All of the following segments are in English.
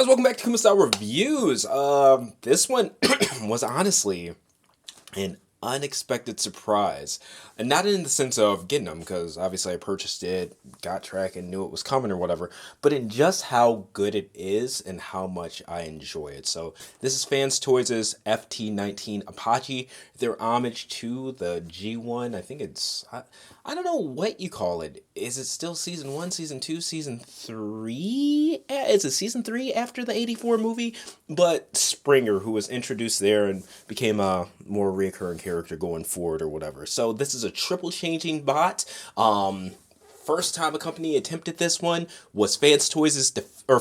guys, welcome back to Kuma Style Reviews. This one was honestly an unexpected surprise, and not in the sense of getting them, because obviously I purchased it, got track, and knew it was coming or whatever, but in just how good it is and how much I enjoy it. So this is Fans Toys' FT-19 Apache, their homage to the G1. I think it's, I don't know what you call it. Is it still Season 1, Season 2, Season 3? Is it Season 3 after the 84 movie? But Springer, who was introduced there and became a more reoccurring character going forward or whatever. So this is a triple changing bot. First time a company attempted this one was Fans Toys'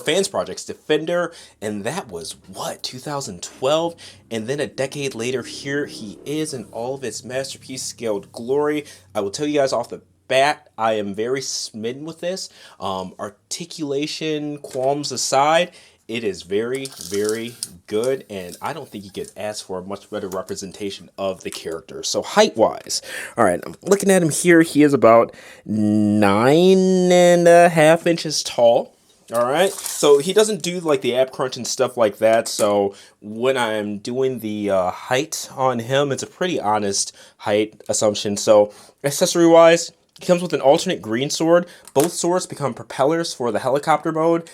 Fans Project's Defender, and that was what, 2012? And then a decade later, here he is in all of his masterpiece scaled glory. I will tell you guys off the bat, I am very smitten with this. Articulation qualms aside, it is very, very good, and I don't think you could ask for a much better representation of the character. So height-wise, all right, I'm looking at him here. He is about 9.5 inches tall. All right, so he doesn't do like the ab crunch and stuff like that. So when I'm doing the height on him, it's a pretty honest height assumption. So accessory-wise, he comes with an alternate green sword. Both swords become propellers for the helicopter mode.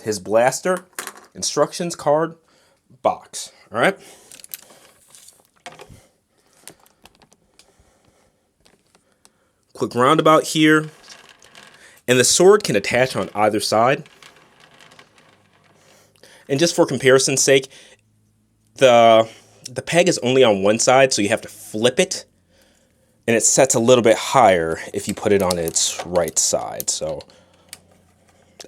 His blaster, instructions card, box. All right. Quick roundabout here. And the sword can attach on either side. And just for comparison's sake, the peg is only on one side, so you have to flip it. And it sets a little bit higher if you put it on its right side. So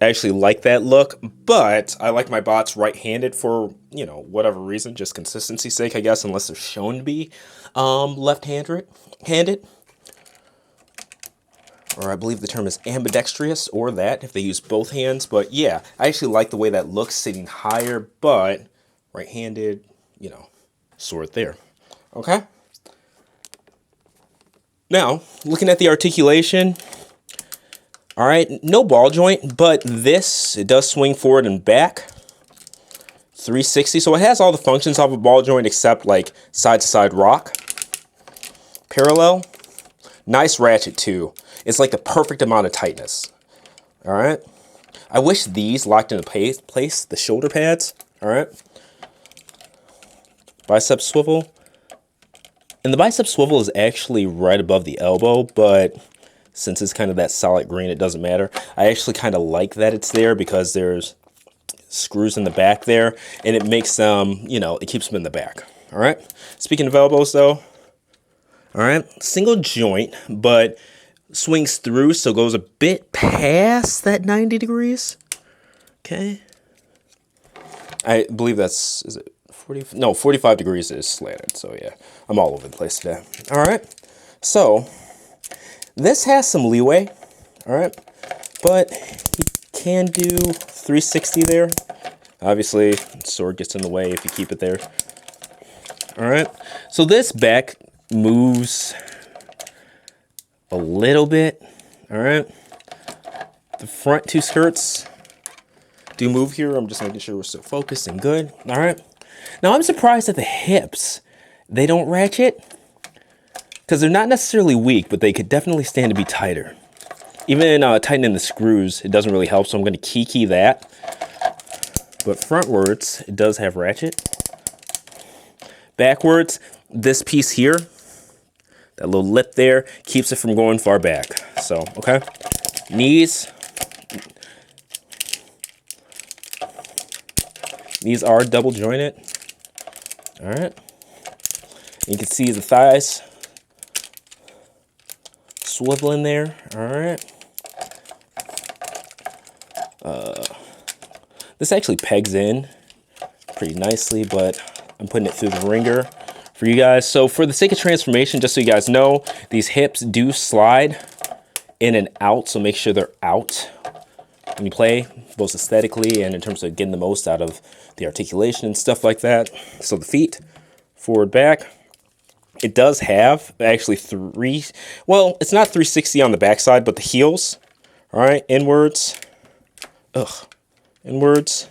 I actually like that look, but I like my bots right-handed for, you know, whatever reason, just consistency's sake, I guess, unless they're shown to be left-handed. Or I believe the term is ambidextrous, or that, if they use both hands. But yeah, I actually like the way that looks sitting higher, but right-handed, you know, sword there. Okay? Now, looking at the articulation, all right, no ball joint, but this, it does swing forward and back, 360. So it has all the functions of a ball joint except like side-to-side rock. Parallel, nice ratchet too. It's like the perfect amount of tightness, all right? I wish these locked into place, the shoulder pads, all right? Bicep swivel. And the bicep swivel is actually right above the elbow, but since it's kind of that solid green, it doesn't matter. I actually kind of like that it's there because there's screws in the back there, and it makes them, you know, it keeps them in the back. All right. Speaking of elbows, though, all right, single joint, but swings through, so goes a bit past that 90 degrees. Okay. I believe that's, is it 40? No, 45 degrees is slanted. So yeah, I'm all over the place today. All right. So this has some leeway. All right. But you can do 360 there. Obviously, sword gets in the way if you keep it there. All right. So this back moves a little bit. All right. The front two skirts do move here. I'm just making sure we're still focused and good. All right. Now, I'm surprised at the hips. They don't ratchet because they're not necessarily weak, but they could definitely stand to be tighter. Even tightening the screws, it doesn't really help, so I'm going to key that. But frontwards, it does have ratchet. Backwards, this piece here, that little lip there, keeps it from going far back. So, okay. Knees. These are double jointed. All right. You can see the thighs swiveling there. All right. This actually pegs in pretty nicely, but I'm putting it through the ringer for you guys. So for the sake of transformation, just so you guys know, these hips do slide in and out, so make sure they're out when you play, both aesthetically and in terms of getting the most out of the articulation and stuff like that. So the feet, forward, back. It does have actually well, it's not 360 on the backside, but the heels, all right, inwards, inwards,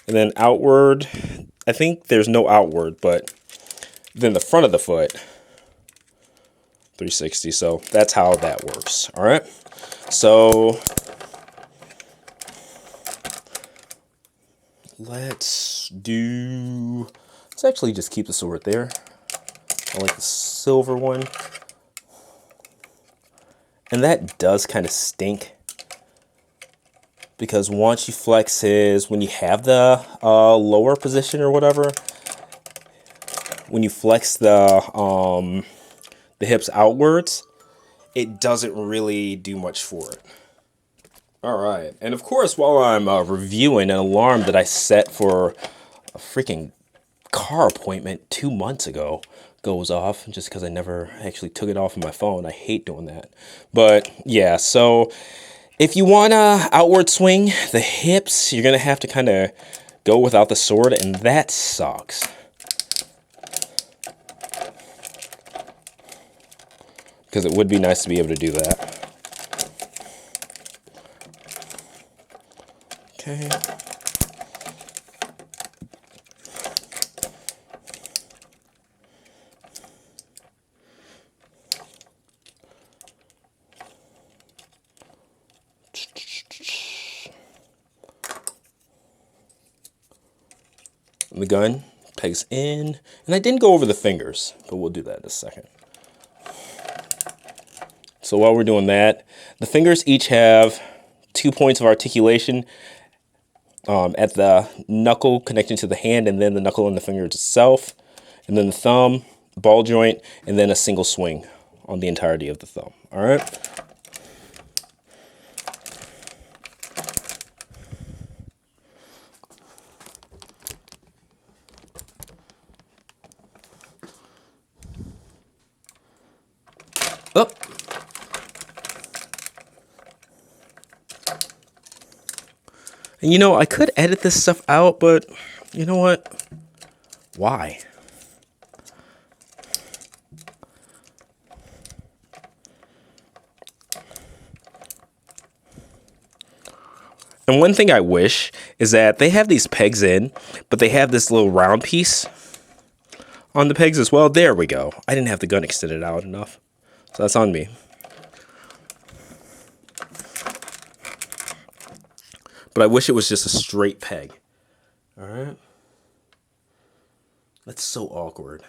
And then outward, I think there's no outward, but then the front of the foot, 360. So that's how that works. All right. So let's actually just keep the sword there. I like the silver one. And that does kind of stink, because once you flex when you have the lower position or whatever, when you flex the hips outwards, it doesn't really do much for it. All right, and of course, while I'm reviewing, an alarm that I set for a freaking car appointment 2 months ago goes off, just because I never actually took it off of my phone. I hate doing that. But yeah, so if you want to outward swing the hips, you're going to have to kind of go without the sword, and that sucks. Because it would be nice to be able to do that. Okay. The gun pegs in, and I didn't go over the fingers, but we'll do that in a second. So while we're doing that, the fingers each have 2 points of articulation at the knuckle connecting to the hand, and then the knuckle and the finger itself, and then the thumb, ball joint, and then a single swing on the entirety of the thumb. All right. Up. And you know, I could edit this stuff out, but you know what? Why? And one thing I wish is that they have these pegs in, but they have this little round piece on the pegs as well. There we go. I didn't have the gun extended out enough. So that's on me. But I wish it was just a straight peg. All right. That's so awkward.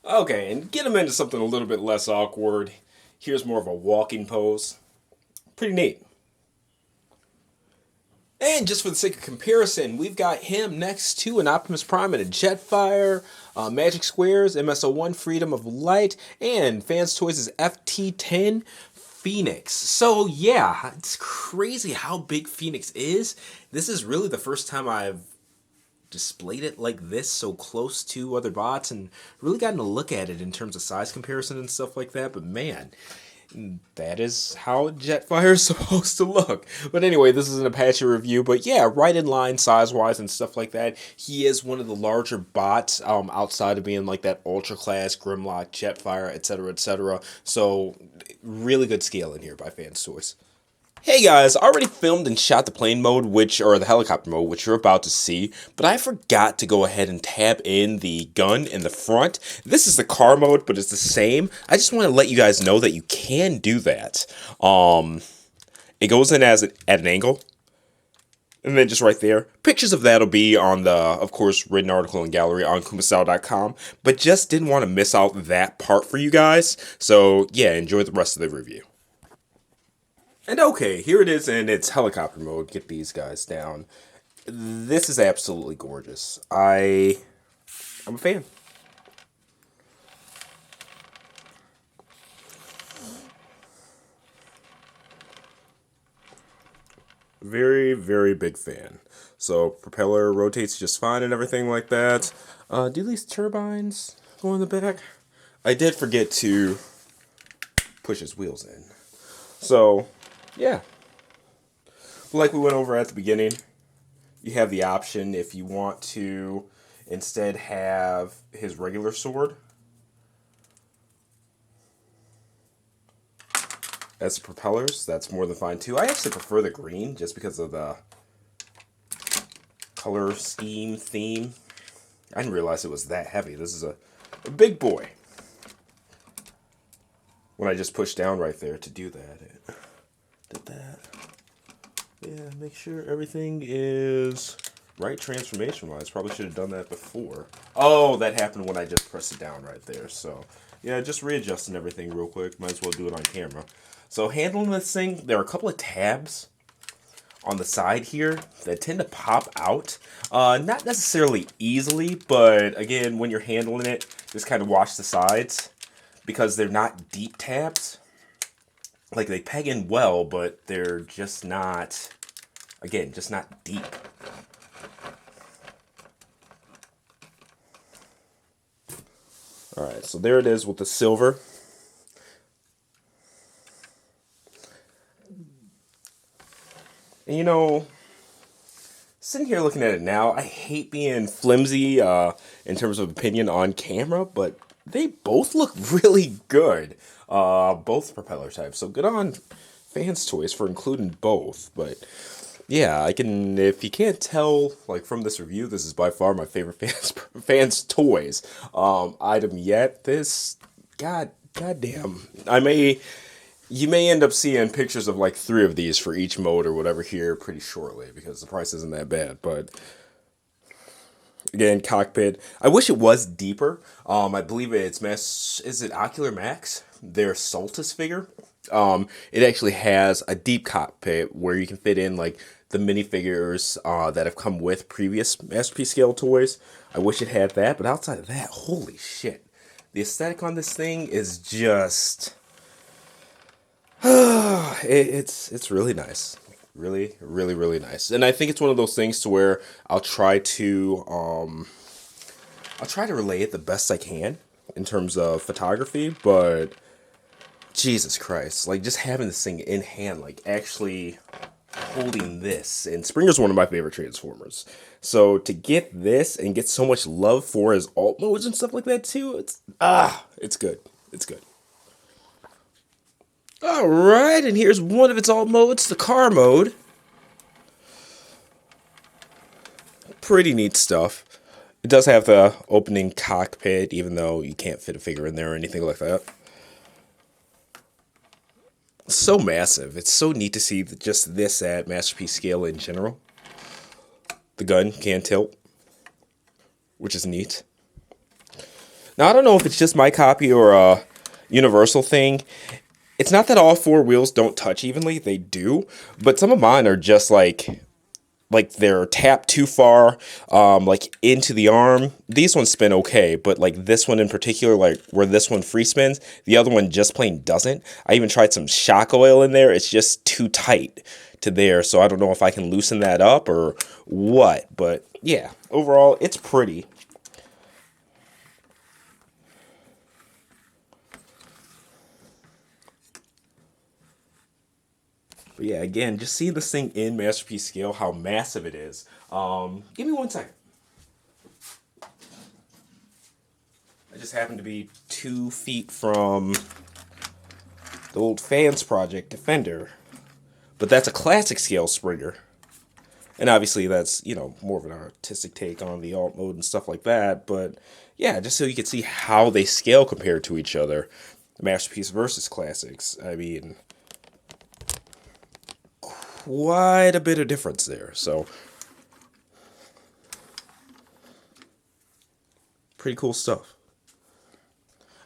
Okay, and get them into something a little bit less awkward. Here's more of a walking pose. Pretty neat. And just for the sake of comparison, we've got him next to an Optimus Prime and a Jetfire, Magic Squares, MSO1, Freedom of Light, and Fans Toys' FT-10 Phoenix. So yeah, it's crazy how big Phoenix is. This is really the first time I've displayed it like this, so close to other bots, and really gotten a look at it in terms of size comparison and stuff like that. But man, that is how Jetfire is supposed to look. But anyway, this is an Apache review, but yeah, right in line size-wise and stuff like that. He is one of the larger bots outside of being like that Ultra Class, Grimlock, Jetfire, etc., etc. So really good scale in here by Fans Toys. Hey guys, I already filmed and shot the plane mode, or the helicopter mode, which you're about to see, but I forgot to go ahead and tab in the gun in the front. This is the car mode, but it's the same. I just want to let you guys know that you can do that. It goes in at an angle, and then just right there. Pictures of that will be on the, of course, written article and gallery on kumastyle.com, but just didn't want to miss out that part for you guys. So yeah, enjoy the rest of the review. And okay, here it is in its helicopter mode. Get these guys down. This is absolutely gorgeous. I'm a fan. Very, very big fan. So propeller rotates just fine and everything like that. Do these turbines go in the back? I did forget to push his wheels in. So yeah, like we went over at the beginning, you have the option if you want to instead have his regular sword as propellers. That's more than fine too. I actually prefer the green just because of the color scheme theme. I didn't realize it was that heavy. This is a big boy. When I just pushed down right there to do that, it did that. Yeah, make sure everything is right transformation-wise. Probably should have done that before. Oh, that happened when I just pressed it down right there. So, yeah, just readjusting everything real quick. Might as well do it on camera. So, handling this thing, there are a couple of tabs on the side here that tend to pop out. Not necessarily easily, but again, when you're handling it, just kind of watch the sides because they're not deep tabs. Like, they peg in well, but they're just not, again, just not deep. Alright, so there it is with the silver. And you know, sitting here looking at it now, I hate being flimsy in terms of opinion on camera, but they both look really good. Both propeller types. So good on Fans Toys for including both. But yeah, if you can't tell, like from this review, this is by far my favorite Fans Toys item yet. This, goddamn, you may end up seeing pictures of like 3 of these for each mode or whatever here pretty shortly because the price isn't that bad. But again, cockpit. I wish it was deeper. I believe is it Ocular Max? Their Soltis figure. It actually has a deep cockpit where you can fit in like the minifigures that have come with previous Masterpiece scale toys. I wish it had that, but outside of that, holy shit. The aesthetic on this thing is just it's really nice. Really, really, really nice. And I think it's one of those things to where I'll try to relay it the best I can in terms of photography, but Jesus Christ, like just having this thing in hand, like actually holding this. And Springer's one of my favorite Transformers. So to get this and get so much love for his alt modes and stuff like that too, it's good. It's good. Alright, and here's one of its alt modes, the car mode. Pretty neat stuff. It does have the opening cockpit, even though you can't fit a figure in there or anything like that. So massive. It's so neat to see just this at Masterpiece scale in general. The gun can tilt, which is neat. Now, I don't know if it's just my copy or a universal thing. It's not that all 4 wheels don't touch evenly. They do. But some of mine are just like they're tapped too far, like into the arm. These ones spin okay, but like this one in particular, like where this one free spins, the other one just plain doesn't. I even tried some shock oil in there. It's just too tight to there. So I don't know if I can loosen that up or what. But yeah, overall, it's pretty. But yeah, again, just see this thing in Masterpiece scale, how massive it is. Give me 1 second. I just happen to be 2 feet from the old Fans Project Defender. But that's a classic scale Springer. And obviously that's, you know, more of an artistic take on the alt mode and stuff like that. But yeah, just so you can see how they scale compared to each other. Masterpiece versus Classics. I mean, quite a bit of difference there. So pretty cool stuff.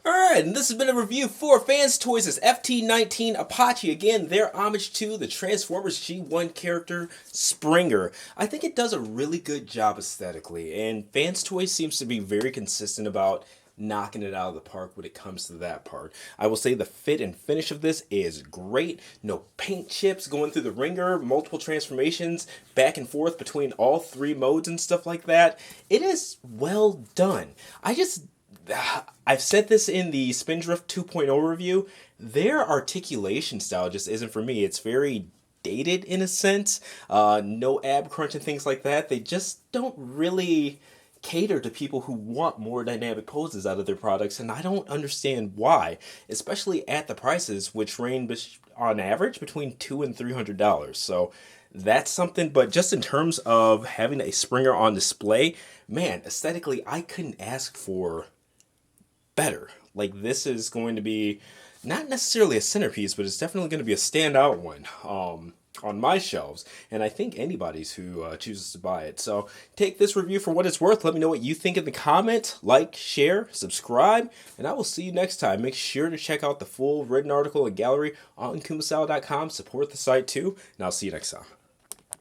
Alright, and this has been a review for Fans Toys' FT-19 Apache. Again, their homage to the Transformers G1 character, Springer. I think it does a really good job aesthetically, and Fans Toys seems to be very consistent about knocking it out of the park when it comes to that part. I will say the fit and finish of this is great. No paint chips going through the ringer, multiple transformations back and forth between all 3 modes and stuff like that. It is well done. I've said this in the Spindrift 2.0 review. Their articulation style just isn't for me. It's very dated in a sense. No ab crunch and things like that. They just don't really cater to people who want more dynamic poses out of their products, and I don't understand why, especially at the prices which range on average between $200 and $300. So that's something. But just in terms of having a Springer on display, man, aesthetically, I couldn't ask for better. Like, this is going to be not necessarily a centerpiece, but it's definitely going to be a standout one on my shelves, and I think anybody's who chooses to buy it. So take this review for what it's worth. Let me know what you think in the comment. Like, share, subscribe, and I will see you next time. Make sure to check out the full written article and gallery on kumasal.com. Support the site too, and I'll see you next time.